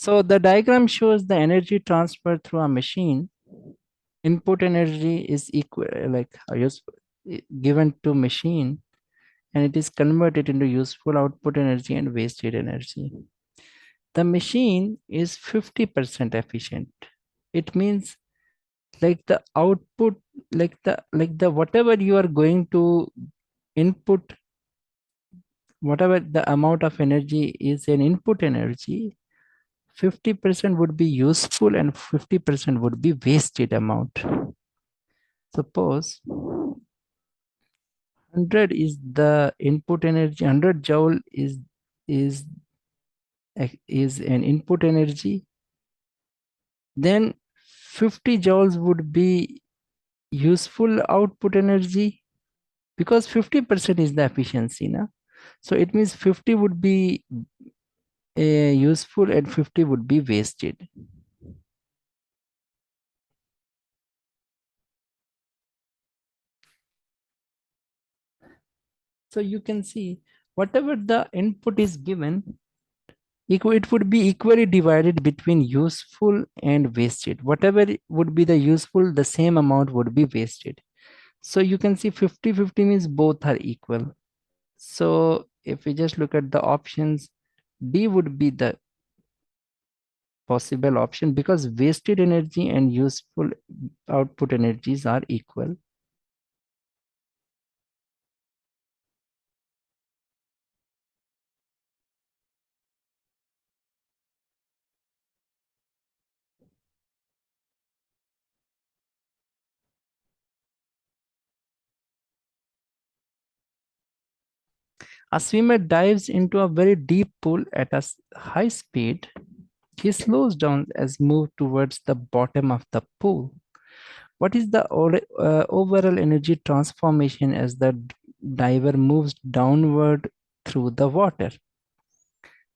So the diagram shows the energy transfer through a machine. Input energy is equal, like given to machine, and it is converted into useful output energy and wasted energy. The machine is 50% efficient. It means like the output, like the whatever you are going to input, whatever the amount of energy is an input energy, 50% would be useful and 50% would be wasted amount. Suppose 100 is the input energy, 100 joule is is an input energy, then 50 joules would be useful output energy, because 50% is the efficiency now. So it means 50 would be useful and 50 would be wasted. So you can see whatever the input is given, it would be equally divided between useful and wasted. Whatever would be the useful, the same amount would be wasted. So you can see 50-50 means both are equal. So if we just look at the options, D would be the possible option, because wasted energy and useful output energies are equal. A swimmer dives into a very deep pool at a high speed. He slows down as move towards the bottom of the pool. What is the overall energy transformation as the diver moves downward through the water?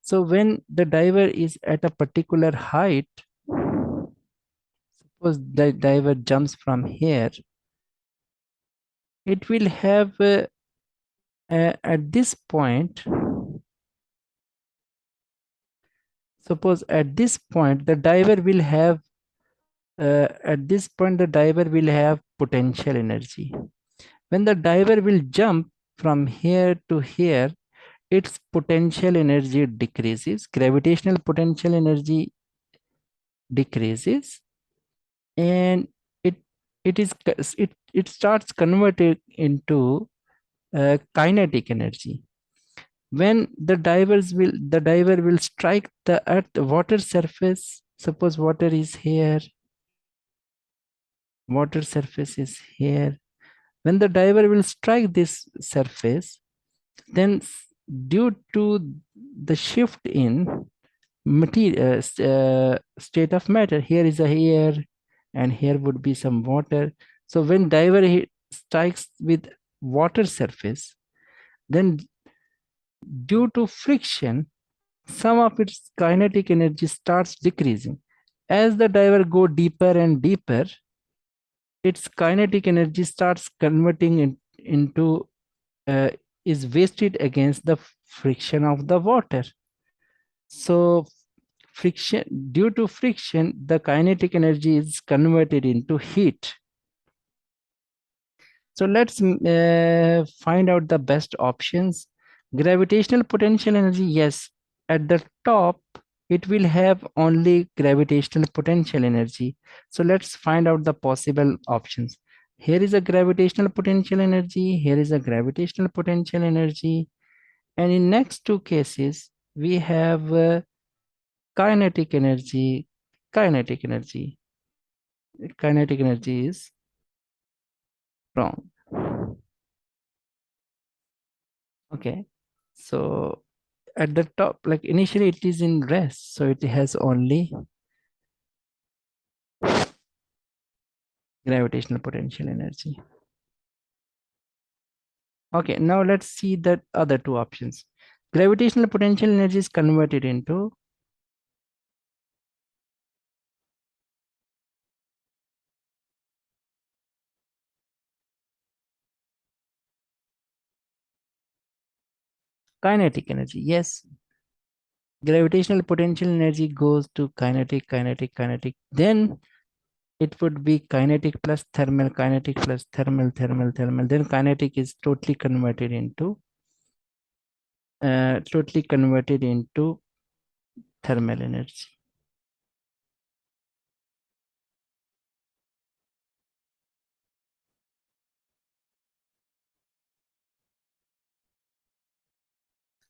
So when the diver is at a particular height, suppose the diver jumps from here, it will have at this point, suppose at this point the diver will have potential energy. When the diver will jump from here to here, its potential energy decreases, gravitational potential energy decreases, and it it starts converted into kinetic energy. When the diver will strike the earth water surface, suppose water is here, water surface is here. When the diver will strike this surface, then due to the shift in material state of matter, here is a air and here would be some water. So when diver strikes with water surface, then due to friction, some of its kinetic energy starts decreasing. As the diver go deeper and deeper, its kinetic energy starts converting into uh, is wasted against the friction of the water. So friction, due to friction, the kinetic energy is converted into heat. So let's find out the best options. Gravitational potential energy, yes, at the top it will have only gravitational potential energy. So let's find out the possible options. Here is a gravitational potential energy, here is a gravitational potential energy, and in next two cases we have kinetic energy. Kinetic energy, kinetic energy is wrong. Okay, so at the top, like initially it is in rest, so it has only gravitational potential energy. Okay, now let's see the other two options. Gravitational potential energy is converted into kinetic energy. Yes, Gravitational potential energy goes to kinetic, kinetic, kinetic. Then it would be kinetic plus thermal, kinetic plus thermal, thermal, thermal. Then kinetic is totally converted into thermal energy.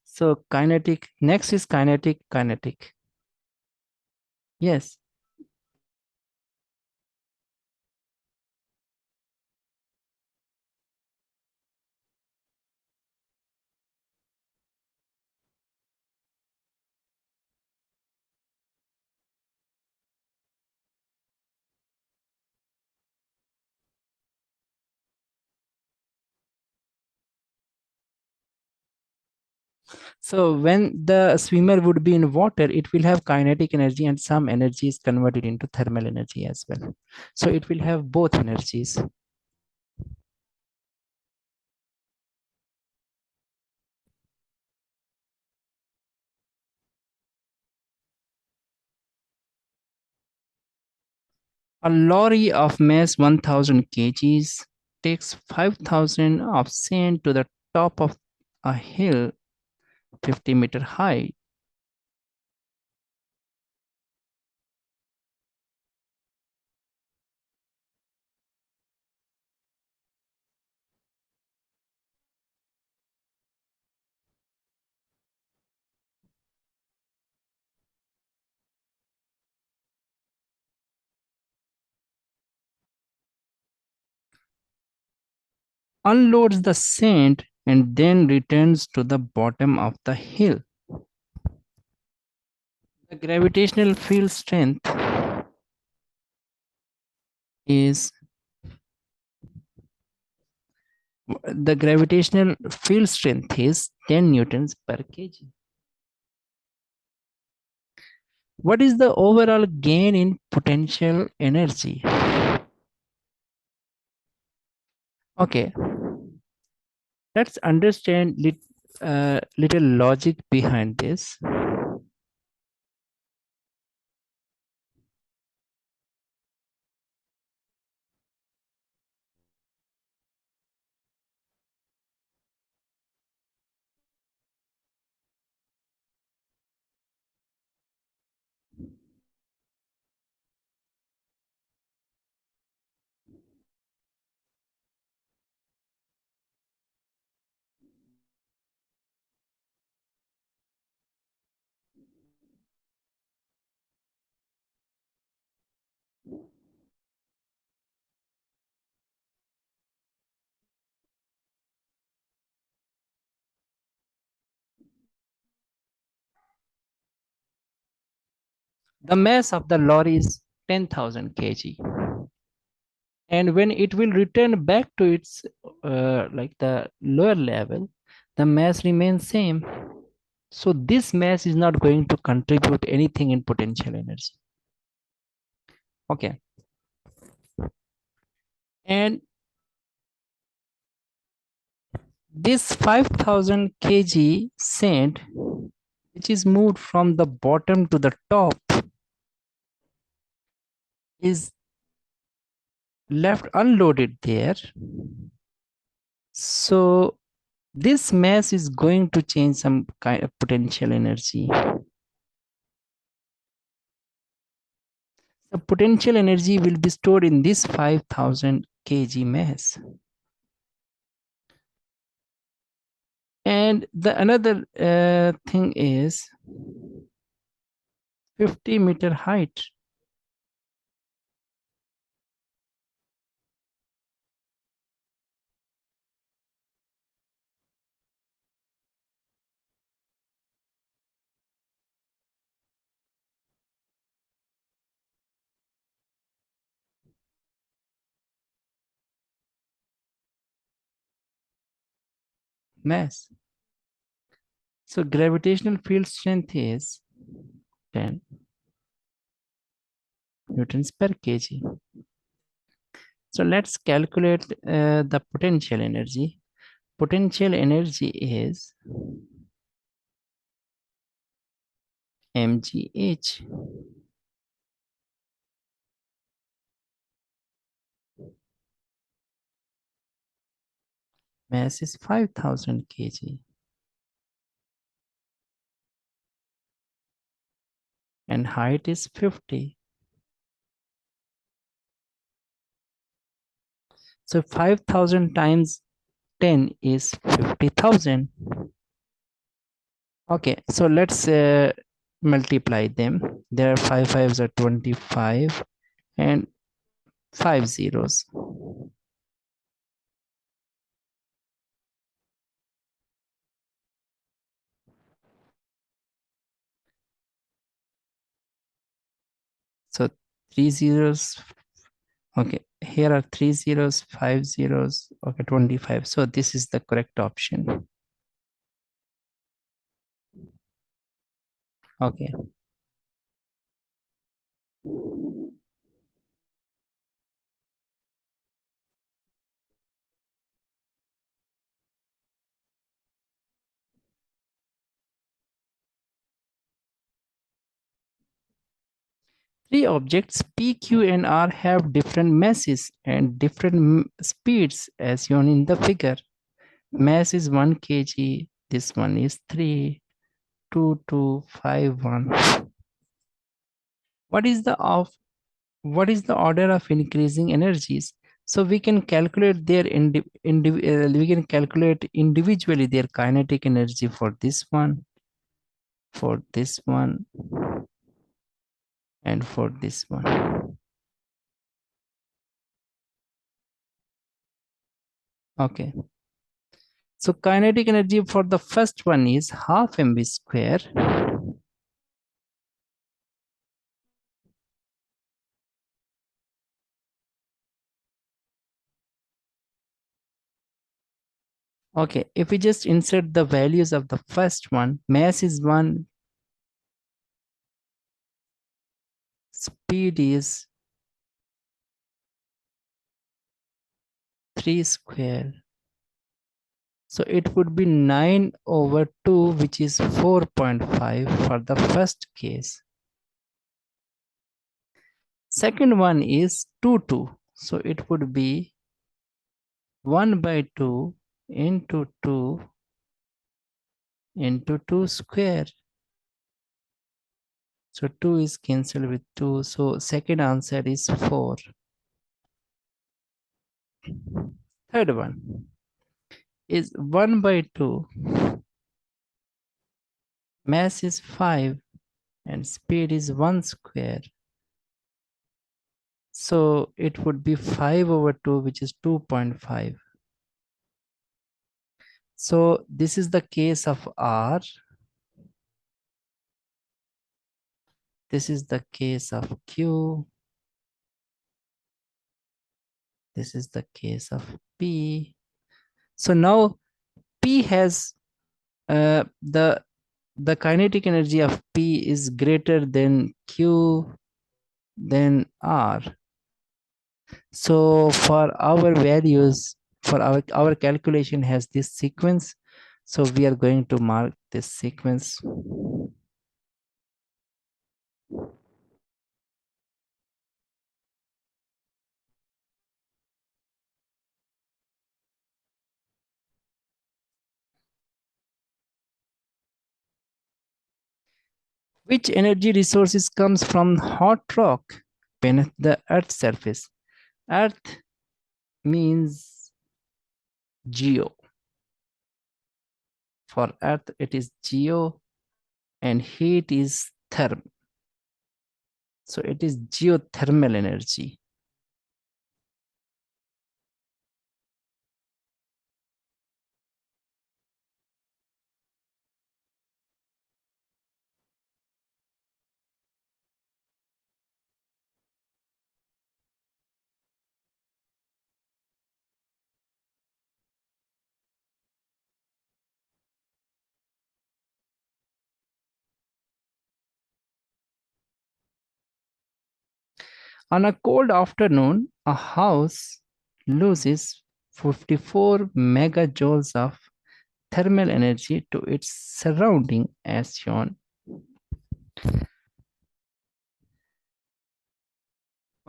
So kinetic, next is kinetic, kinetic. Yes. So when the swimmer would be in water, it will have kinetic energy and some energy is converted into thermal energy as well. So it will have both energies. A lorry of mass 1000 kgs takes 5000 of sand to the top of a hill 50-meter high. Unloads the sand and then returns to the bottom of the hill. The gravitational field strength is the gravitational field strength is 10 newtons per kg. What is the overall gain in potential energy? Okay, let's understand little logic behind this. The mass of the lorry is 10,000 kg. And when it will return back to its like the lower level, the mass remains same. So this mass is not going to contribute anything in potential energy. Okay. And this 5000 kg sand, which is moved from the bottom to the top, is left unloaded there. So this mass is going to change some kind of potential energy. The potential energy will be stored in this 5000 kg mass. And the another thing is 50-meter height. Mass. So gravitational field strength is 10 newtons per kg. So let's calculate the potential energy. Potential energy is mgh. Mass is 5,000 kg. And height is 50. So 5,000 times 10 is 50,000. Okay, so let's multiply them. There are 5 fives are 25 and 5 zeros. So 3 zeros. Okay, here are 3 zeros, 5 zeros. Okay, 25. So this is the correct option. Okay. Three objects P, Q, and R have different masses and different speeds as shown in the figure. Mass is 1 kg. This one is 3, 2, 2, 5, 1. What is the order of increasing energies? So we can calculate their we can calculate individually their kinetic energy for this one, and for this one. Okay. So kinetic energy for the first one is half mv square. Okay, if we just insert the values of the first one, mass is 1, speed is 3 square. So it would be 9 over 2, which is 4.5 for the first case. Second one is 2, 2. So it would be 1 by 2 into 2 into 2 square. So 2 is cancelled with 2. So second answer is 4. Third one is 1 by 2. Mass is 5 and speed is 1 square. So it would be 5 over 2, which is 2.5. So this is the case of R. This is the case of Q. This is the case of P. So now P has the kinetic energy of P is greater than Q than R. So for our values, for our calculation has this sequence. So we are going to mark this sequence. Which energy resources comes from hot rock beneath the Earth's surface? Earth means geo. For Earth, it is geo, and heat is therm. So it is geothermal energy. On a cold afternoon, a house loses 54 megajoules of thermal energy to its surrounding as shown.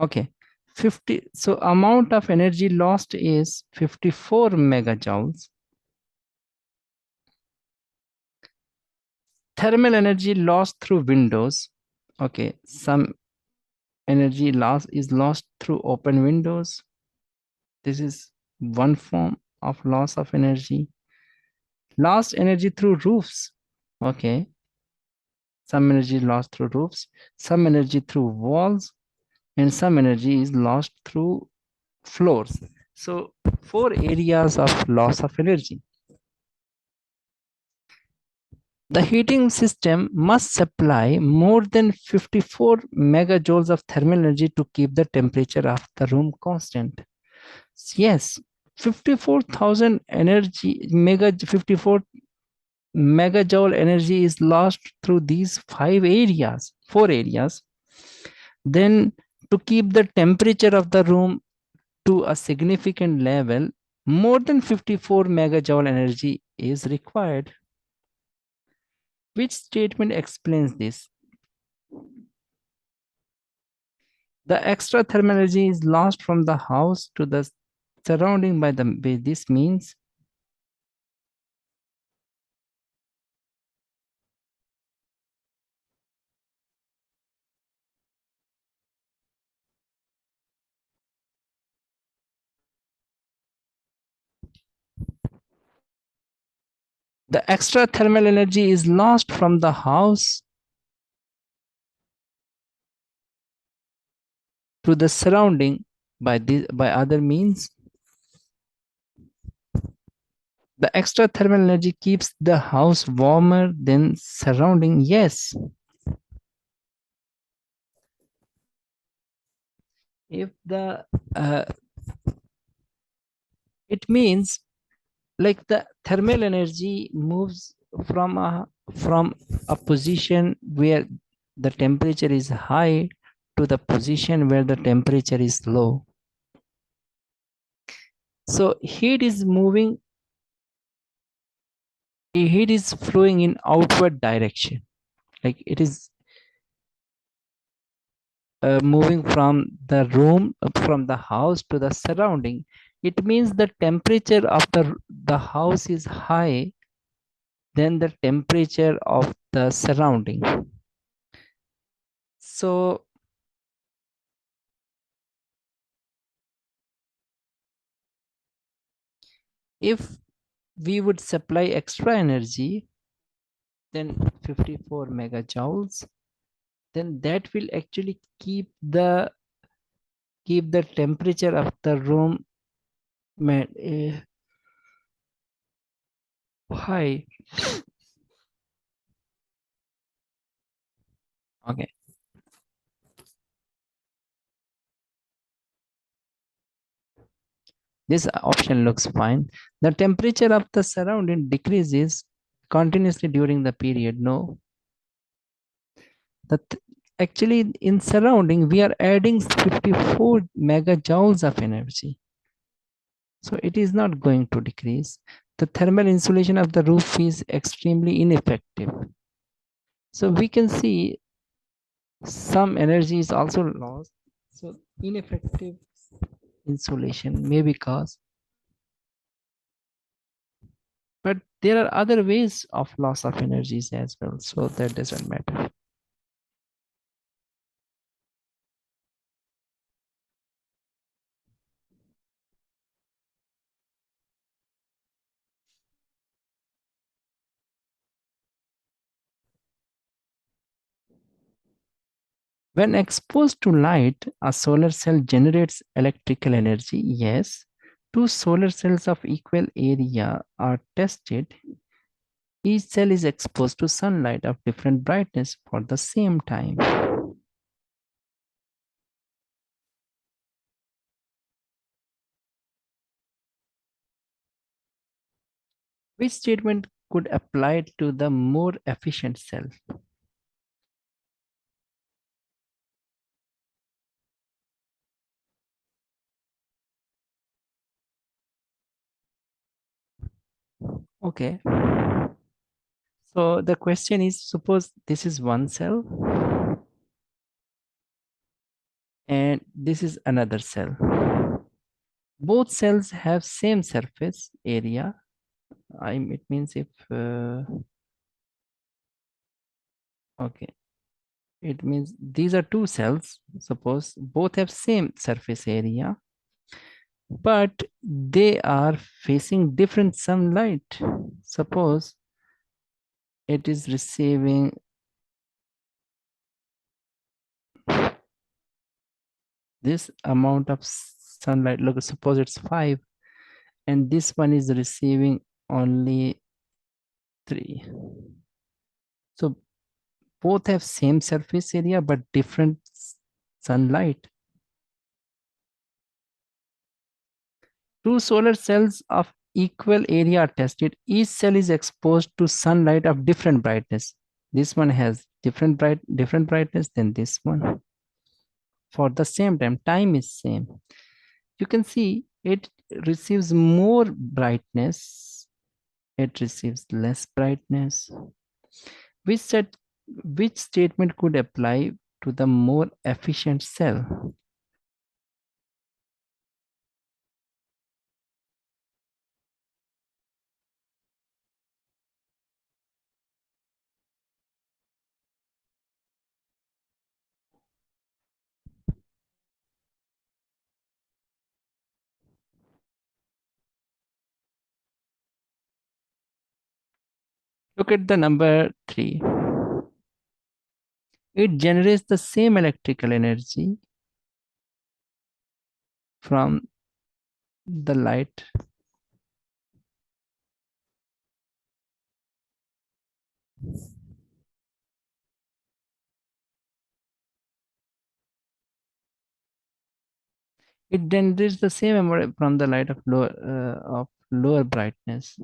Okay. 50, so amount of energy lost is 54 megajoules. Thermal energy lost through windows. Okay, some energy loss is lost through open windows. This is one form of loss of energy. Lost energy through roofs. Okay, some energy lost through roofs, some energy through walls, and some energy is lost through floors. So four areas of loss of energy. The heating system must supply more than 54 megajoules of thermal energy to keep the temperature of the room constant. Yes, 54,000 energy, 54 megajoule energy is lost through these four areas. Then to keep the temperature of the room to a significant level, more than 54 megajoule energy is required. Which statement explains this? The extra thermal energy is lost from the house to the surrounding by the this means the extra thermal energy is lost from the house to the surrounding by other means. The extra thermal energy keeps the house warmer than surrounding. Yes. If the it means like the thermal energy moves from a position where the temperature is high to the position where the temperature is low. So heat is flowing in outward direction, like it is moving from the room, from the house to the surrounding. It means the temperature of the house is high than the temperature of the surrounding. So if we would supply extra energy, then 54 megajoules, then that will actually keep the temperature of the room high. Okay. This option looks fine. The temperature of the surrounding decreases continuously during the period. No, that actually in surrounding we are adding 54 megajoules of energy. So it is not going to decrease. The thermal insulation of the roof is extremely ineffective. So we can see some energy is also lost. So ineffective insulation may be caused, but there are other ways of loss of energies as well. So that doesn't matter. When exposed to light, a solar cell generates electrical energy. Yes. Two solar cells of equal area are tested. Each cell is exposed to sunlight of different brightness for the same time. Which statement could apply to the more efficient cell? Okay. So the question is, suppose this is one cell and this is another cell. Both cells have same surface area. It means if okay, it means these are two cells. Suppose both have same surface area, but they are facing different sunlight. Suppose it is receiving this amount of sunlight. Look, suppose it's 5, and this one is receiving only 3. So both have same surface area but different sunlight. Two solar cells of equal area are tested. Each cell is exposed to sunlight of different brightness. This one has different brightness than this one. For the same time is same. You can see it receives more brightness, it receives less brightness. Which set which statement could apply to the more efficient cell? Look at the number 3. It generates the same electrical energy from the light. It generates the same amount from the light of lower brightness.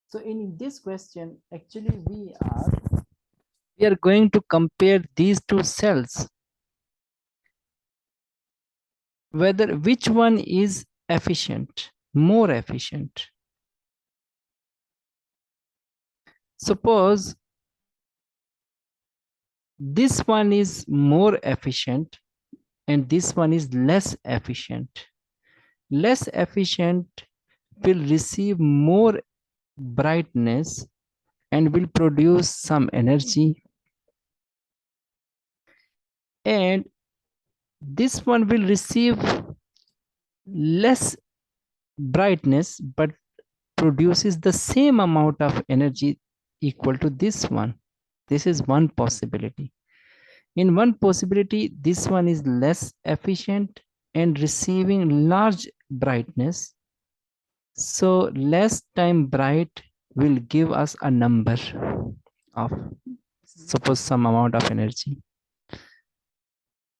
So in this question, actually we are going to compare these two cells, whether which one is efficient, more efficient. Suppose this one is more efficient and this one is less efficient. Less efficient will receive more brightness and will produce some energy, and this one will receive less brightness but produces the same amount of energy equal to this one. This is one possibility. In one possibility, this one is less efficient and receiving large brightness. So less time bright will give us a number of, suppose, some amount of energy.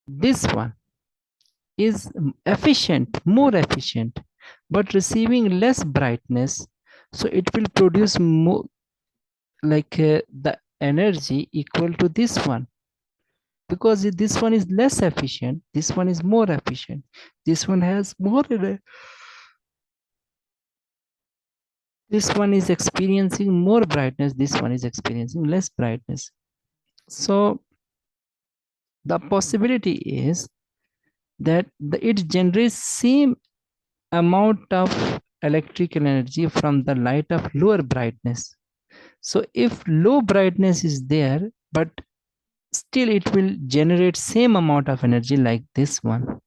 This one is efficient, more efficient, but receiving less brightness. So it will produce more, like the energy equal to this one, because this one is less efficient, this one is more efficient, this one has more energy, this one is experiencing more brightness, this one is experiencing less brightness. So the possibility is that it generates same amount of electrical energy from the light of lower brightness. So if low brightness is there, but still it will generate same amount of energy like this one.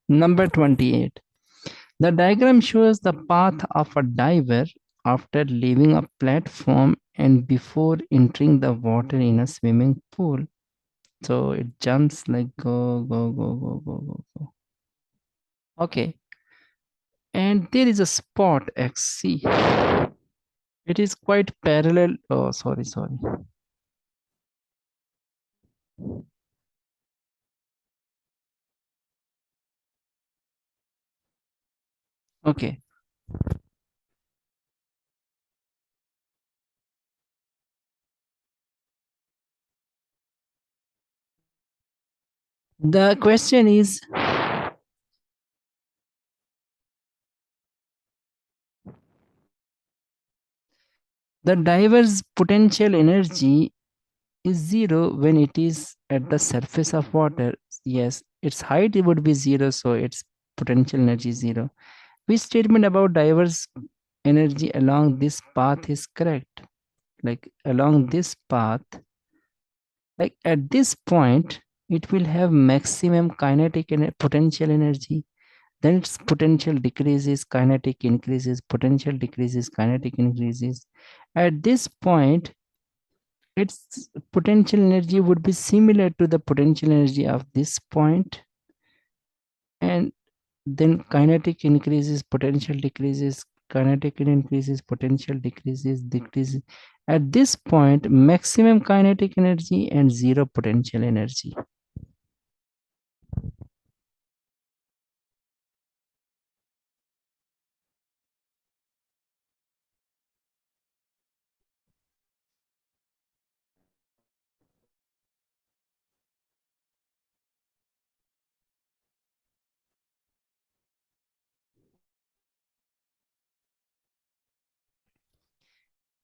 Number 28. The diagram shows the path of a diver after leaving a platform and before entering the water in a swimming pool. So it jumps like go, go, go, go, go, go, go. Okay. And there is a spot XC. It is quite parallel. Oh, sorry, sorry. Okay. The question is, the diver's potential energy is zero when it is at the surface of water. Yes, its height would be zero, so its potential energy is zero. Which statement about diver's energy along this path is correct? Like along this path, like at this point, it will have maximum kinetic and potential energy. Then its potential decreases, kinetic increases, potential decreases, kinetic increases. At this point, its potential energy would be similar to the potential energy of this point, and then kinetic increases, potential decreases, kinetic increases, potential decreases. At this point, maximum kinetic energy and zero potential energy.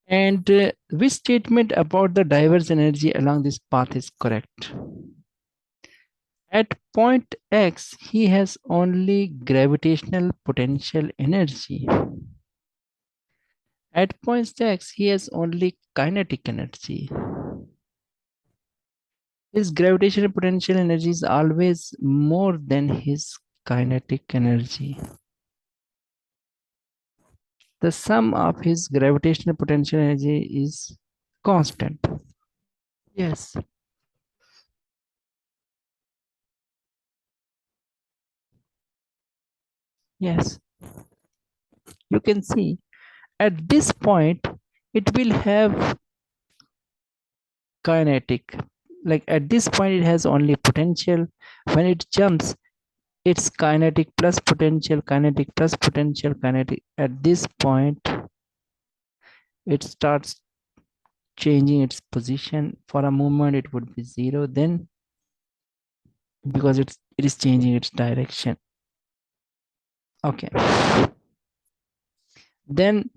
And which statement about the diver's energy along this path is correct? At point X, he has only gravitational potential energy. At point X, he has only kinetic energy. His gravitational potential energy is always more than his kinetic energy. The sum of his gravitational potential energy is constant. Yes, yes. You can see at this point, it will have kinetic. Like at this point, it has only potential. When it jumps, it's kinetic plus potential, kinetic plus potential, kinetic. At this point, it starts changing its position. For a moment, it would be zero. Then, because it is changing its direction. Okay. Then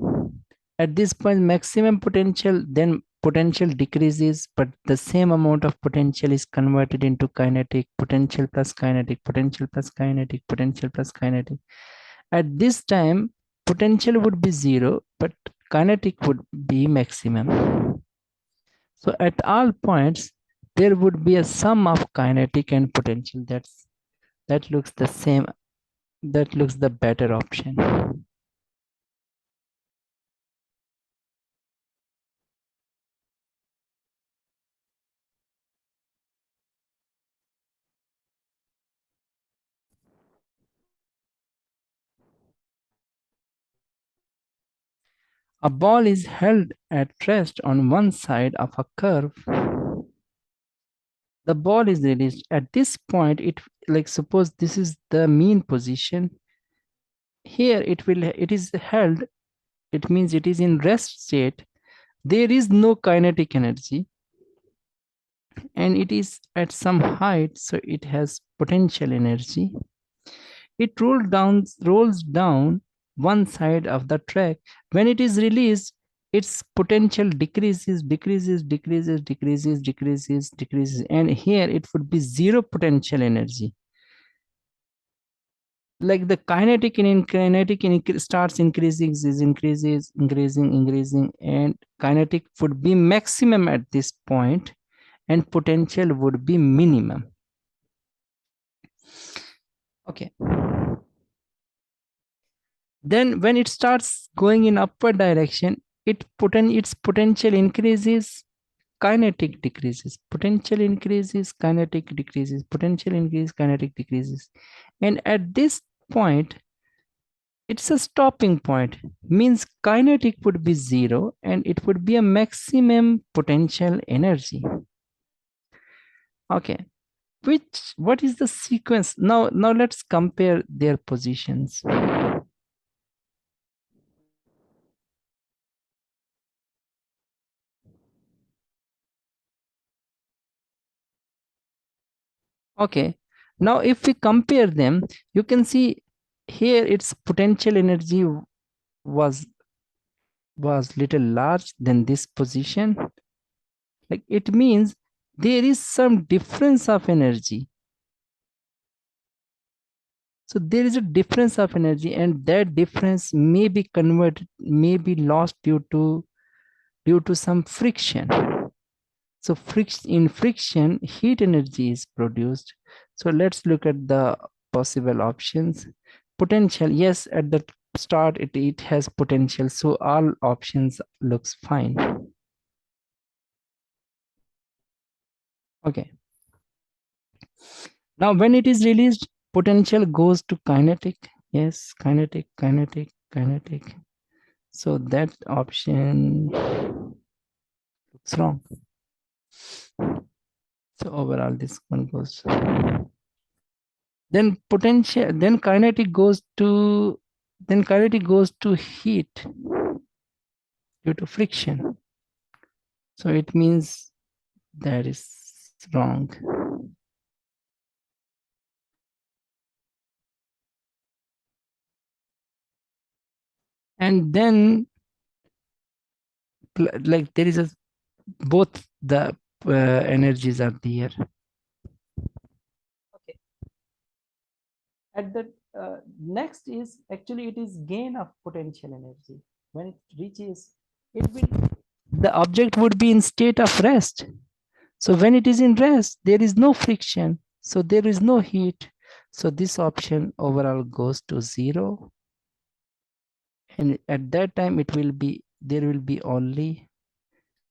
at this point, maximum potential, then potential decreases, but the same amount of potential is converted into kinetic, potential plus kinetic, potential plus kinetic, potential plus kinetic. At this time, potential would be zero, but kinetic would be maximum. So at all points, there would be a sum of kinetic and potential. That looks the same. That looks the better option. A ball is held at rest on one side of a curve. The ball is released. At this point, it like suppose this is the mean position. Here it is held. It means it is in rest state. There is no kinetic energy, and it is at some height, so it has potential energy. It rolls down one side of the track. When it is released, its potential decreases, and here it would be zero potential energy. Like the starts increasing, and kinetic would be maximum at this point, and potential would be minimum. Okay. Then when it starts going in upward direction, its potential increases, kinetic decreases, potential increases, kinetic decreases, potential increase, kinetic decreases. And at this point, it's a stopping point, means kinetic would be zero and it would be a maximum potential energy. Okay, what is the sequence? Now let's compare their positions. Okay, now if we compare them, you can see here its potential energy was little large than this position. Like it means there is some difference of energy. So there is a difference of energy, and that difference may be converted, may be lost due to some friction. So in friction, heat energy is produced. So let's look at the possible options. Potential, yes, at the start it has potential. So all options looks fine. Okay. Now when it is released, potential goes to kinetic. Yes, kinetic, kinetic, kinetic. So that option looks wrong. So overall this one goes. Then potential, then kinetic goes to heat due to friction. So it means that is wrong. And then like there is a both the energies are there. Okay. At the next is actually it is gain of potential energy. When it reaches, it will the object would be in state of rest. So when it is in rest, there is no friction. So there is no heat. So this option overall goes to zero. And at that time, there will be only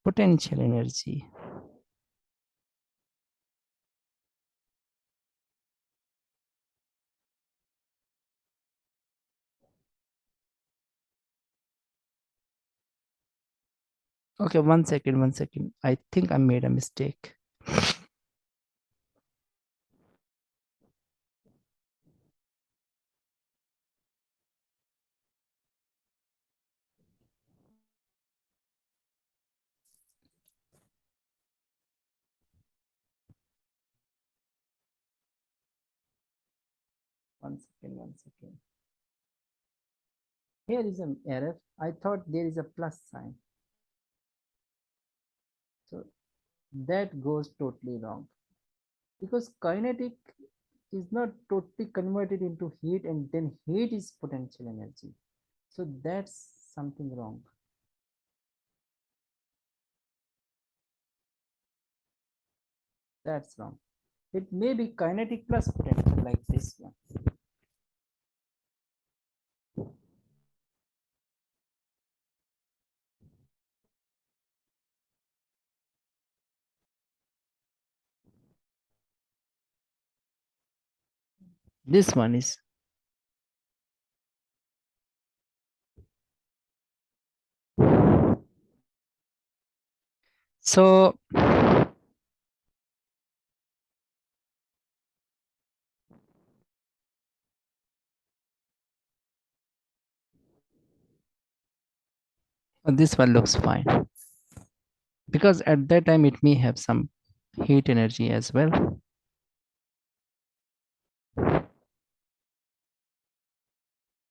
potential energy. Okay, 1 second, 1 second. I think I made a mistake. 1 second, 1 second. Here is an error. I thought there is a plus sign. So that goes totally wrong. Because kinetic is not totally converted into heat, and then heat is potential energy. So that's something wrong. That's wrong. It may be kinetic plus potential like this one. This one is. So this one looks fine because at that time it may have some heat energy as well.